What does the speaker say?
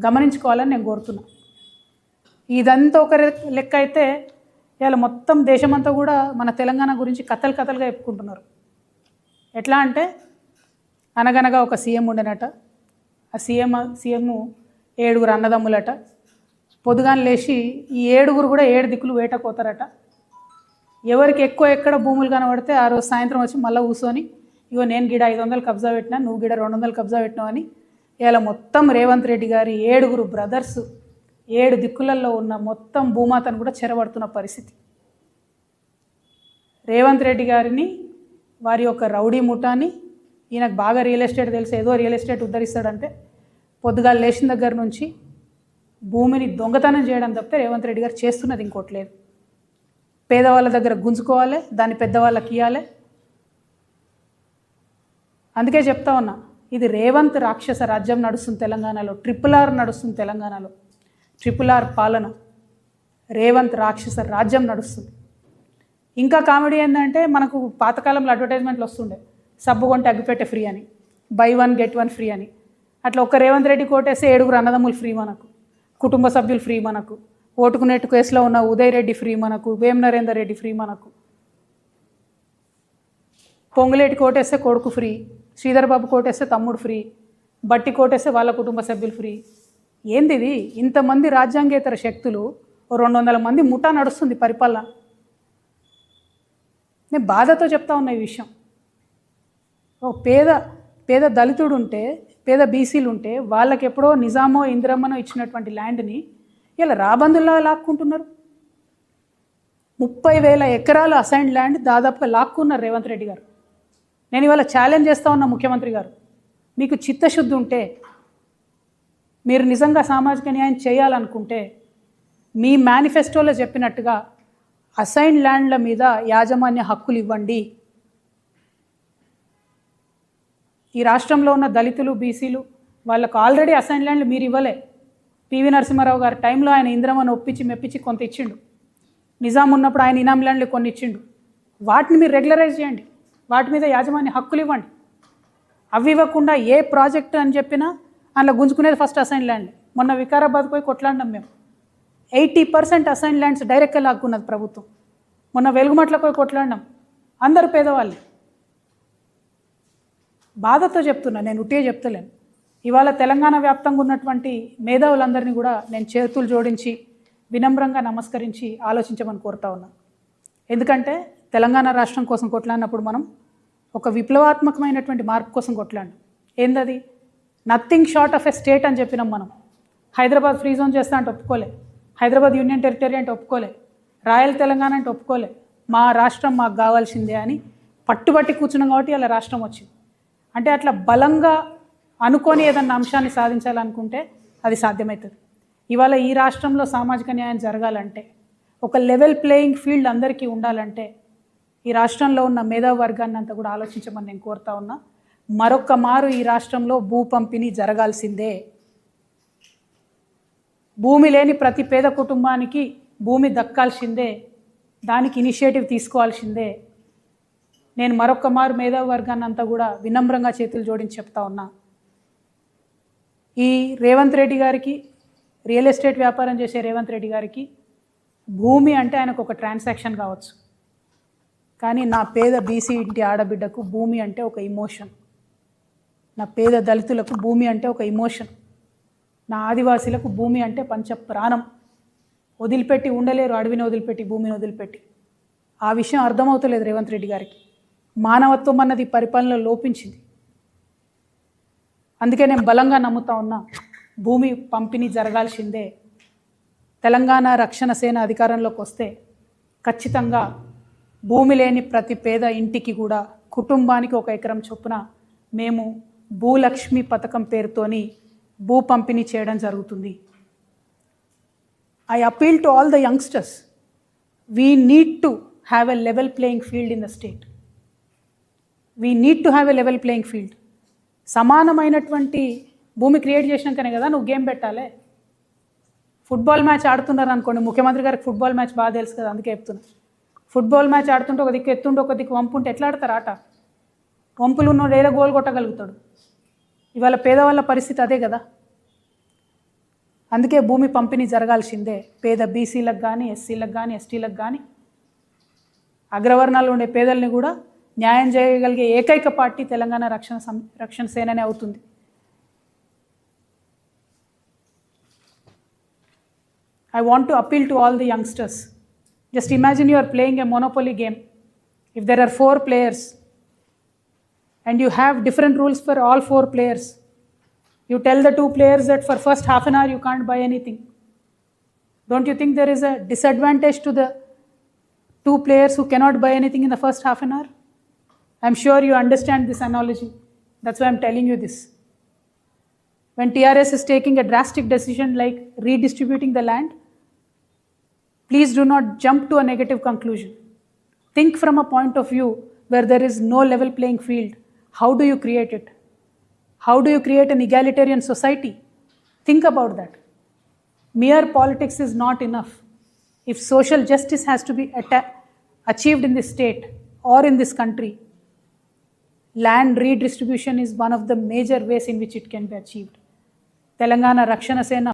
గమనించుకోవాలని నేను కోరుతున్నా. ఇదంతా ఒక లెక్క అయితే ఇవాళ మొత్తం దేశమంతా కూడా మన తెలంగాణ గురించి కథలు కథలుగా చెప్పుకుంటున్నారు. ఎట్లా అంటే అనగనగా ఒక సీఎం ఉండేనట. ఆ సీఎం 7 అన్నదమ్ములట. పొద్దుగాన లేచి ఈ 7 కూడా 7 దిక్కులు వేటకోతారట. ఎవరికి ఎక్కువ ఎక్కడ భూములు కనబడితే ఆ రోజు సాయంత్రం వచ్చి మళ్ళీ కూర్చొని ఇగో నేను గిడ 500 కబ్జా పెట్టినా, నువ్వు గిడ 200 కబ్జా పెట్టినావు అని ఇలా మొత్తం రేవంత్ రెడ్డి గారి 7 బ్రదర్స్ 7 దిక్కులలో ఉన్న మొత్తం భూమాతను కూడా చెరబడుతున్న పరిస్థితి. రేవంత్ రెడ్డి గారిని వారి యొక్క రౌడీ ముఠాని, ఈయనకు బాగా రియల్ ఎస్టేట్ తెలిసి ఏదో రియల్ ఎస్టేట్ ఉద్ధరిస్తాడంటే పొద్దుగాలు లేచిన దగ్గర నుంచి భూమిని దొంగతనం చేయడం తప్పితే రేవంత్ రెడ్డి గారు చేస్తున్నది ఇంకోట్లేదు. పేదవాళ్ళ దగ్గర గుంజుకోవాలి, దాన్ని పెద్దవాళ్ళకి ఇవ్వాలి. అందుకే చెప్తా ఉన్నా, ఇది రేవంత్ రాక్షస రాజ్యం నడుస్తుంది తెలంగాణలో. RRR నడుస్తుంది తెలంగాణలో. RRR పాలన, రేవంత్ రాక్షస రాజ్యం నడుస్తుంది. ఇంకా కామెడీ ఏంటంటే మనకు పాతకాలంలో అడ్వర్టైజ్మెంట్లు వస్తుండే, సబ్బు కొంటే అగ్గిపెట్టె ఫ్రీ అని, బై 1 get 1 ఫ్రీ అని. అట్లా ఒక రేవంత్ రెడ్డి కోటేస్తే 7 అన్నదమ్ములు ఫ్రీ మనకు, కుటుంబ సభ్యులు ఫ్రీ మనకు, ఓటుకు నెట్టు కేసులో ఉన్న ఉదయ్ రెడ్డి ఫ్రీ మనకు, వేం నరేందర్ రెడ్డి ఫ్రీ మనకు, పొంగులేటి కోటేస్తే కొడుకు ఫ్రీ, శ్రీధర్ బాబు కోటేస్తే తమ్ముడు ఫ్రీ, బట్టి కోటేస్తే వాళ్ళ కుటుంబ సభ్యులు ఫ్రీ. ఏంది ఇది? ఇంతమంది రాజ్యాంగేతర శక్తులు, 200 మంది ముఠా నడుస్తుంది పరిపాలన. నేను బాధతో చెప్తా ఉన్నా ఈ విషయం. ఓ పేద దళితుడు ఉంటే, పేద బీసీలు ఉంటే వాళ్ళకి ఎప్పుడో నిజామో ఇందిరమ్మనో ఇచ్చినటువంటి ల్యాండ్ని ఇలా రాబందుల్లా లాక్కుంటున్నారు. 30,000 ఎకరాలు అసైన్డ్ ల్యాండ్ దాదాపుగా లాక్కున్నారు రేవంత్ రెడ్డి గారు. నేను ఇవాళ ఛాలెంజ్ చేస్తూ ఉన్నా ముఖ్యమంత్రి గారు, మీకు చిత్తశుద్ధి ఉంటే, మీరు నిజంగా సామాజిక న్యాయం చేయాలనుకుంటే మీ మేనిఫెస్టోలో చెప్పినట్టుగా అసైన్డ్ ల్యాండ్ల మీద యాజమాన్య హక్కులు ఇవ్వండి. ఈ రాష్ట్రంలో ఉన్న దళితులు, బీసీలు వాళ్ళకు ఆల్రెడీ అసైన్డ్ ల్యాండ్లు మీరు ఇవ్వలే. పివి నరసింహారావు గారి టైంలో ఆయన ఇందిరమ్మను ఒప్పించి మెప్పించి కొంత ఇచ్చిండు. నిజాం ఉన్నప్పుడు ఆయన ఇనాం ల్యాండ్లు కొన్ని ఇచ్చిండు. వాటిని మీరు రెగ్యులరైజ్ చేయండి, వాటి మీద యాజమాన్య హక్కులు ఇవ్వండి. అవి ఇవ్వకుండా ఏ ప్రాజెక్ట్ అని చెప్పినా అందులో గుంజుకునేది ఫస్ట్ అసైన్ ల్యాండ్. మొన్న వికారాబాద్ పోయి కొట్లాడినాం మేము. 80% అసైన్ ల్యాండ్స్ డైరెక్ట్గా లాక్కున్నది ప్రభుత్వం. మొన్న వెలుగుమట్ల పోయి కొట్లాడినాం, అందరూ పేదవాళ్ళే. బాధతో చెప్తున్నా, నేను ఉట్టిగా చెప్తలేను. ఇవాళ తెలంగాణ వ్యాప్తంగా ఉన్నటువంటి మేధావులందరినీ కూడా నేను చేతులు జోడించి వినమ్రంగా నమస్కరించి ఆలోచించమని కోరుతా ఉన్నా. ఎందుకంటే తెలంగాణ రాష్ట్రం కోసం కొట్లాడినప్పుడు మనం ఒక విప్లవాత్మకమైనటువంటి మార్పు కోసం కొట్లాడినాం. ఏందది? Nothing short of a state అని చెప్పినాం మనం. హైదరాబాద్ ఫ్రీ జోన్ చేస్తా అంటే ఒప్పుకోలే, హైదరాబాద్ యూనియన్ టెరిటరీ అంటే ఒప్పుకోలే, రాయల్ తెలంగాణ అంటే ఒప్పుకోలే. మా రాష్ట్రం మాకు కావాల్సిందే అని పట్టుబట్టి కూర్చున్నాం కాబట్టి అలా రాష్ట్రం వచ్చింది. అంటే అట్లా బలంగా అనుకొని ఏదన్నా అంశాన్ని సాధించాలనుకుంటే అది సాధ్యమవుతుంది. ఇవాళ ఈ రాష్ట్రంలో సామాజిక న్యాయం జరగాలంటే, ఒక లెవెల్ ప్లేయింగ్ ఫీల్డ్ అందరికీ ఉండాలంటే ఈ రాష్ట్రంలో ఉన్న మేధావి వర్గాన్ని అంతా కూడా ఆలోచించమని నేను కోరుతా ఉన్నా. మరొక్క మారు ఈ రాష్ట్రంలో భూ పంపిణీ జరగాల్సిందే. భూమి లేని ప్రతి పేద కుటుంబానికి భూమి దక్కాల్సిందే. దానికి ఇనిషియేటివ్ తీసుకోవాల్సిందే. నేను మరొక్క మారు మేధావి వర్గాన్ని అంతా కూడా వినమ్రంగా చేతులు జోడించి చెప్తా ఉన్నా. ఈ రేవంత్ రెడ్డి గారికి, రియల్ ఎస్టేట్ వ్యాపారం చేసే రేవంత్ రెడ్డి గారికి భూమి అంటే ఆయనకు ఒక ట్రాన్సాక్షన్ కావచ్చు, కానీ నా పేద బీసీ ఇంటి ఆడబిడ్డకు భూమి అంటే ఒక ఇమోషన్. నా పేద దళితులకు భూమి అంటే ఒక ఇమోషన్. నా ఆదివాసీలకు భూమి అంటే పంచ ప్రాణం. వదిలిపెట్టి ఉండలేరు, అడవిని వదిలిపెట్టి, భూమిని వదిలిపెట్టి. ఆ విషయం అర్థమవుతలేదు రేవంత్ రెడ్డి గారికి. మానవత్వం అన్నది పరిపాలనలో లోపించింది. అందుకే నేను బలంగా నమ్ముతా ఉన్నా, భూమి పంపిణీ జరగాల్సిందే. తెలంగాణ రక్షణ సేన అధికారంలోకి వస్తే ఖచ్చితంగా భూమి లేని ప్రతి పేద ఇంటికి కూడా కుటుంబానికి 1 ఎకరం చొప్పున మేము భూలక్ష్మి పథకం పేరుతోని భూ పంపిణీ చేయడం జరుగుతుంది. I appeal to all the youngsters. We need to have a level playing field in the state. We need to have a level playing field. సమానమైనటువంటి భూమి క్రియేట్ చేసినాకనే కదా నువ్వు గేమ్ పెట్టాలి. ఫుట్బాల్ మ్యాచ్ ఆడుతున్నారు అనుకోండి, ముఖ్యమంత్రి గారికి ఫుట్బాల్ మ్యాచ్ బాగా తెలుసు కదా, అందుకే చెప్తున్నా. ఫుట్బాల్ మ్యాచ్ ఆడుతుంటే ఒక దిక్కు ఎత్తుంటే ఒక దిక్కు వంపు ఉంటే ఎట్లా ఆడతారు ఆట? వంపులు ఉన్నోడు ఏదో గోల్ కొట్టగలుగుతాడు. ఇవాళ పేదవాళ్ళ పరిస్థితి అదే కదా. అందుకే భూమి పంపిణీ జరగాల్సిందే. పేద బీసీలకు కానీ, ఎస్సీలకు కానీ, ఎస్టీలకు కానీ, అగ్రవర్ణాల్లో ఉండే పేదల్ని కూడా న్యాయం చేయగలిగే ఏకైక పార్టీ తెలంగాణ రక్షణ సేననే అవుతుంది. I want to appeal to all the youngsters. Just imagine you are playing a Monopoly game. If there are 4 players and you have different rules for all 4 players, you tell the 2 players that for first half an hour you can't buy anything. Don't you think there is a disadvantage to the 2 players who cannot buy anything in the first half an hour? I'm sure you understand this analogy. That's why I'm telling you this. When TRS is taking a drastic decision like redistributing the land, please do not jump to a negative conclusion. Think from a point of view where there is no level playing field. How do you create it? How do you create an egalitarian society? Think about that. Mere politics is not enough. If social justice has to be achieved in this state or in this country, land redistribution is one of the major ways in which it can be achieved. Telangana Rakshana Sena